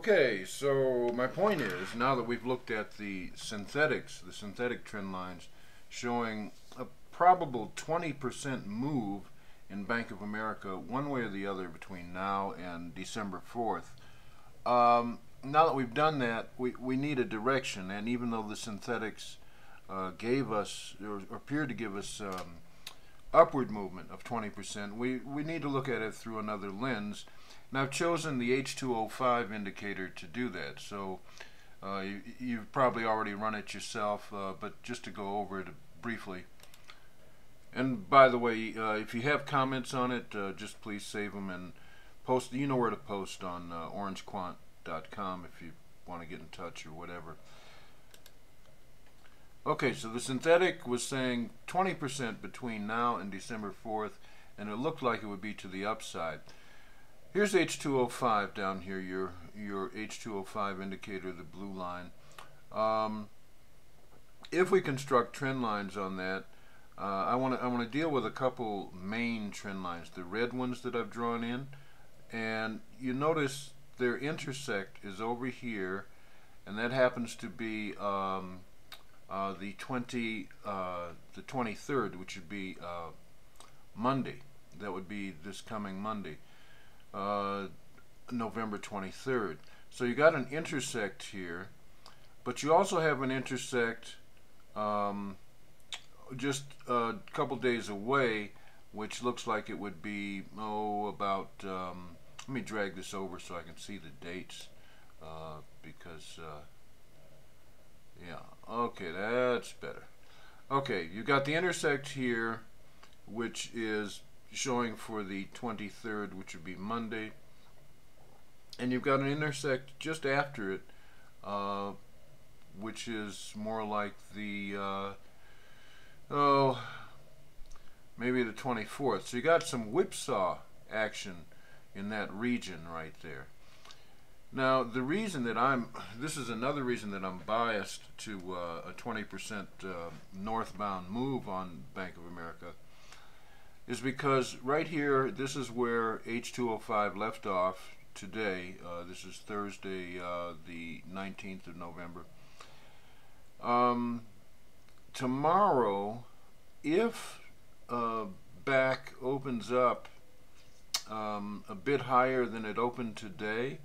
Okay, so my point is, now that we've looked at the synthetic trend lines showing a probable 20% move in Bank of America one way or the other between now and December 4th. Now that we've done that, we need a direction, and even though the synthetics gave us, or appeared to give us upward movement of 20%, we need to look at it through another lens. Now I've chosen the H205 indicator to do that, so you've probably already run it yourself, but just to go over it briefly. And by the way, if you have comments on it, just please save them and post. You know where to post on orangequant.com if you want to get in touch or whatever. Okay, so the synthetic was saying 20% between now and December 4th, and it looked like it would be to the upside. Here's H205 down here, your H205 indicator, the blue line. If we construct trend lines on that, I want to deal with a couple main trend lines, the red ones that I've drawn in, and you notice their intersect is over here, and that happens to be the 23rd, which would be Monday. That would be this coming Monday. November 23rd. So you got an intersect here, but you also have an intersect just a couple days away, which looks like it would be about let me drag this over so I can see the dates, because yeah, okay, that's better. Okay, you got the intersect here, which is showing for the 23rd, which would be Monday, and you've got an intersect just after it, which is more like the maybe the 24th. So you got some whipsaw action in that region right there. Now the reason that this is another reason that I'm biased to a 20% northbound move on Bank of America, is because right here, this is where H205 left off today. This is Thursday, the 19th of November. Tomorrow, if BAC opens up a bit higher than it opened today,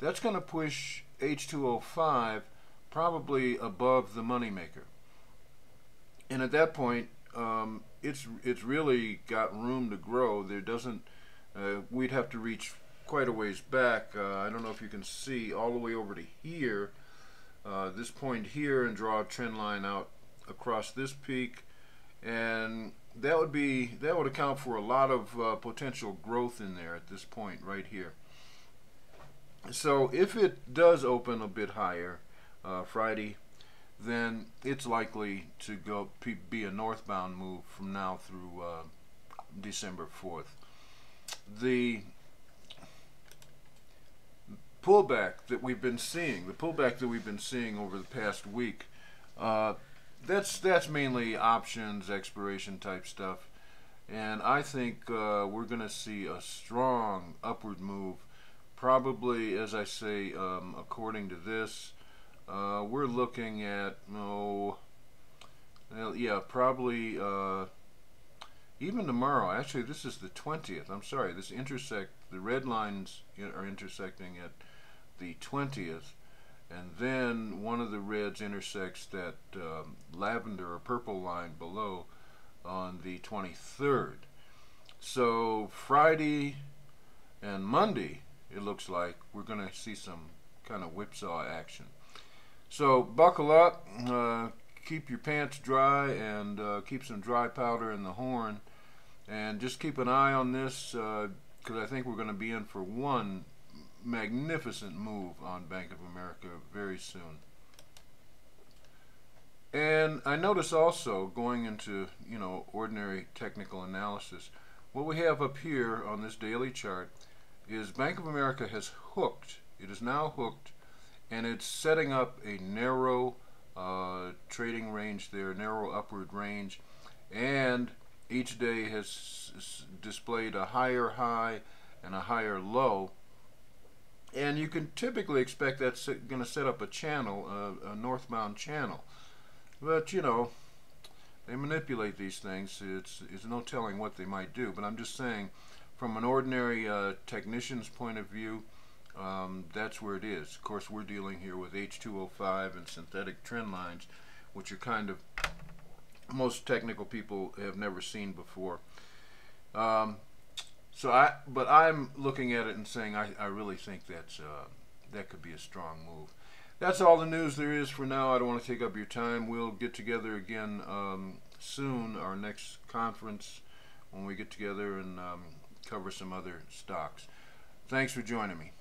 that's going to push H205 probably above the moneymaker. And at that point, it's really got room to grow. There doesn't, we'd have to reach quite a ways back. I don't know if you can see all the way over to here, this point here, and draw a trend line out across this peak, and that would account for a lot of potential growth in there at this point right here. So if it does open a bit higher Friday, then it's likely to be a northbound move from now through December 4th. The pullback that we've been seeing, over the past week, that's mainly options, expiration type stuff, and I think we're going to see a strong upward move. Probably, as I say, according to this, we're looking at, probably even tomorrow. Actually, this is the 20th. I'm sorry, the red lines are intersecting at the 20th, and then one of the reds intersects that lavender or purple line below on the 23rd. So Friday and Monday, it looks like we're going to see some kind of whipsaw action. So buckle up, keep your pants dry, and keep some dry powder in the horn, and just keep an eye on this, because I think we're going to be in for one magnificent move on Bank of America very soon. And I notice also, going into ordinary technical analysis, what we have up here on this daily chart is Bank of America has hooked. It is now hooked, and it's setting up a narrow trading range there, narrow upward range, and each day has displayed a higher high and a higher low, and you can typically expect that's going to set up a channel, a northbound channel. But you know, they manipulate these things. It's no telling what they might do. But I'm just saying, from an ordinary technician's point of view, that's where it is. Of course, we're dealing here with H205 and synthetic trend lines, which are kind of most technical people have never seen before. But I'm looking at it and saying I really think that could be a strong move. That's all the news there is for now. I don't want to take up your time. We'll get together again soon, our next conference, when we get together and cover some other stocks. Thanks for joining me.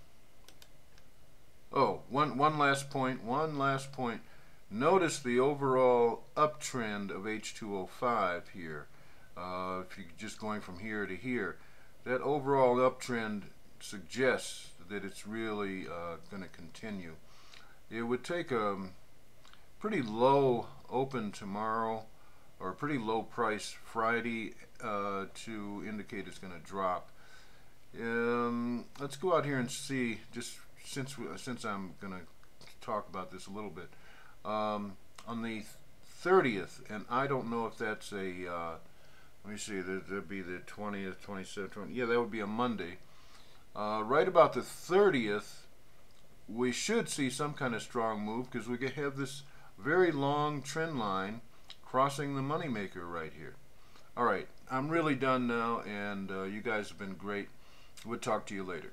Oh, one last point. Notice the overall uptrend of H205 here. If you're just going from here to here, that overall uptrend suggests that it's really going to continue. It would take a pretty low open tomorrow or a pretty low price Friday to indicate it's going to drop. Let's go out here and see, just since I'm going to talk about this a little bit. On the 30th, and I don't know if that's a let me see, there'd be the 20th, 27th, 20th. Yeah, that would be a Monday. Right about the 30th, we should see some kind of strong move because we could have this very long trend line crossing the moneymaker right here. All right, I'm really done now, and you guys have been great. We'll talk to you later.